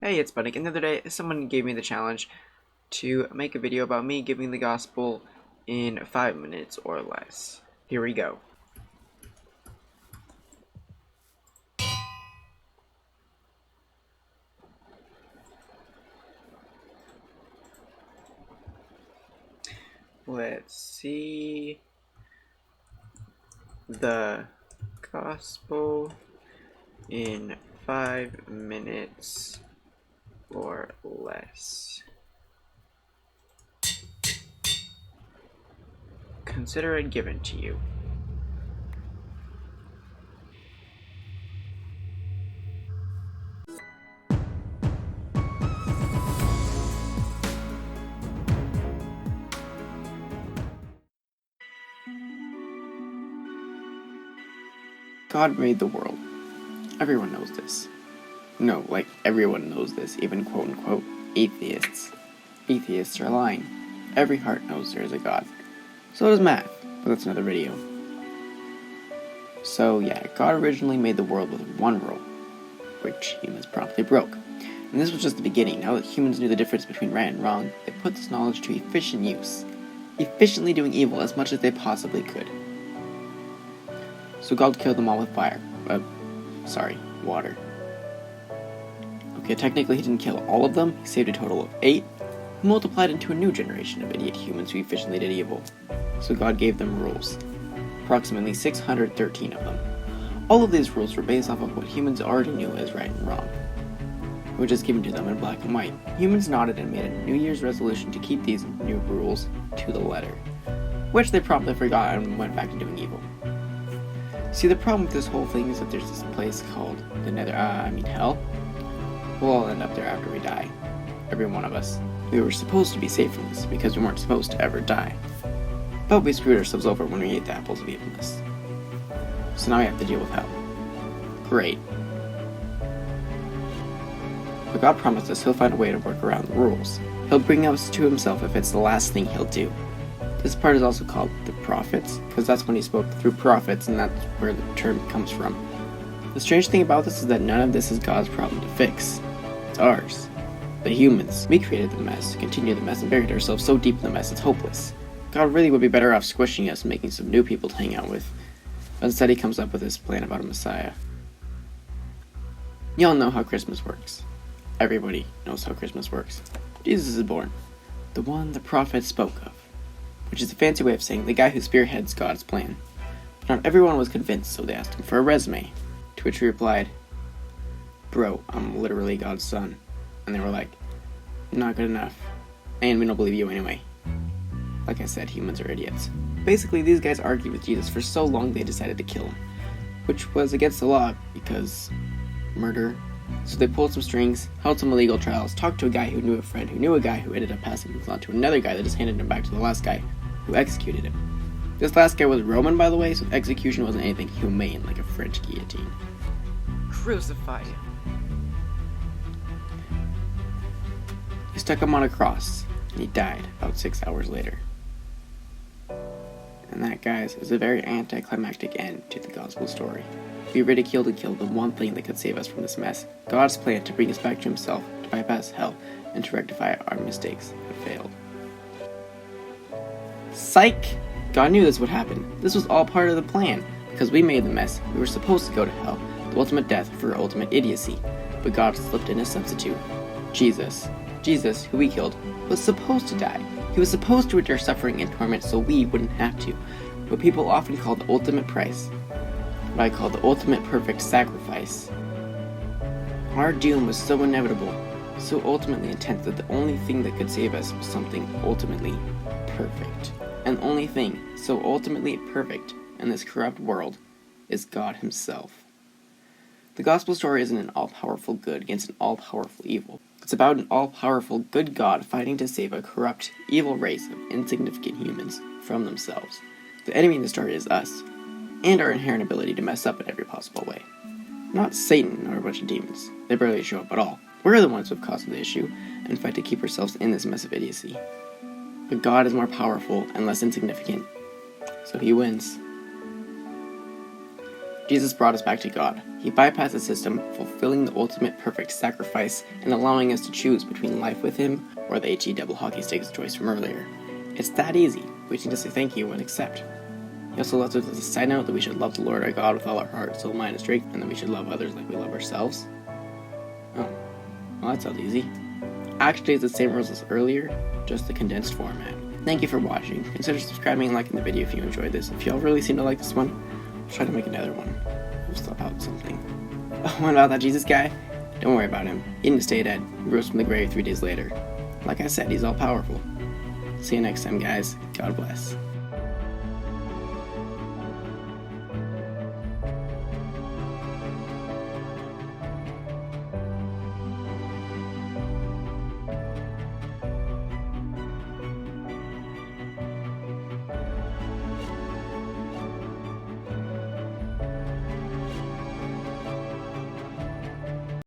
Hey, it's Spudnik, and the other day someone gave me the challenge to make a video about me giving the gospel in 5 minutes or less. Here we go. Let's see. The gospel in 5 minutes or less. Consider it given to you. God made the world. Everyone knows this. No, like everyone knows this, even quote-unquote atheists. Atheists are lying. Every heart knows there is a God. So does math, but that's another video. So yeah, God originally made the world with one rule, which humans promptly broke. And this was just the beginning. Now that humans knew the difference between right and wrong, they put this knowledge to efficient use, efficiently doing evil as much as they possibly could. So God killed them all with fire. Water. Okay, technically he didn't kill all of them, he saved a total of 8, who multiplied into a new generation of idiot humans who efficiently did evil. So God gave them rules. Approximately 613 of them. All of these rules were based off of what humans already knew as right and wrong, which is given to them in black and white. Humans nodded and made a New Year's resolution to keep these new rules to the letter, which they promptly forgot and went back to doing evil. See, the problem with this whole thing is that there's this place called the Hell. We'll all end up there after we die. Every one of us. We were supposed to be safe from this because we weren't supposed to ever die. But we screwed ourselves over when we ate the apples of evilness. So now we have to deal with hell. Great. But God promised us he'll find a way to work around the rules. He'll bring us to himself if it's the last thing he'll do. This part is also called the prophets, because that's when he spoke through prophets, and that's where the term comes from. The strange thing about this is that none of this is God's problem to fix. It's ours. The humans. We created the mess, continued the mess, and buried ourselves so deep in the mess it's hopeless. God really would be better off squishing us and making some new people to hang out with. But instead he comes up with this plan about a Messiah. Y'all know how Christmas works. Everybody knows how Christmas works. Jesus is born. The one the prophets spoke of. Which is a fancy way of saying the guy who spearheads God's plan. But not everyone was convinced, so they asked him for a resume. To which he replied, "Bro, I'm literally God's son." And they were like, "Not good enough. And we don't believe you anyway." Like I said, humans are idiots. Basically, these guys argued with Jesus for so long they decided to kill him. Which was against the law, because murder. So they pulled some strings, held some illegal trials, talked to a guy who knew a friend who knew a guy who ended up passing things on to another guy that just handed him back to the last guy who executed him. This last guy was Roman, by the way, so execution wasn't anything humane like a French guillotine. Crucify him. He stuck him on a cross, and he died about 6 hours later. And that, guys, is a very anticlimactic end to the gospel story. We ridiculed and killed the one thing that could save us from this mess. God's plan to bring us back to himself, to bypass hell, and to rectify our mistakes had failed. Sike! God knew this would happen. This was all part of the plan. Because we made the mess, we were supposed to go to hell, the ultimate death for ultimate idiocy. But God slipped in a substitute. Jesus, who we killed, was supposed to die. He was supposed to endure suffering and torment so we wouldn't have to. What people often call the ultimate price. What I call the ultimate perfect sacrifice. Our doom was so inevitable, so ultimately intense that the only thing that could save us was something ultimately perfect. And the only thing so ultimately perfect in this corrupt world is God himself. The gospel story isn't an all-powerful good against an all-powerful evil. It's about an all-powerful good God fighting to save a corrupt, evil race of insignificant humans from themselves. The enemy in the story is us, and our inherent ability to mess up in every possible way. Not Satan or a bunch of demons. They barely show up at all. We're the ones who have caused the issue, and fight to keep ourselves in this mess of idiocy. But God is more powerful and less insignificant, so he wins. Jesus brought us back to God. He bypassed the system, fulfilling the ultimate perfect sacrifice and allowing us to choose between life with Him or the HE double hockey sticks choice from earlier. It's that easy. We need to say thank you and accept. He also left us with a side note that we should love the Lord our God with all our heart, soul, mind, and strength, and that we should love others like we love ourselves. Oh, well, that sounds easy. Actually, it's the same rules as earlier, just the condensed format. Thank you for watching. Consider subscribing and liking the video if you enjoyed this. If y'all really seem to like this one, I'll try to make another one. We'll stop out something. Oh, what about that Jesus guy? Don't worry about him. He didn't stay dead. He rose from the grave 3 days later. Like I said, he's all powerful. See you next time, guys. God bless.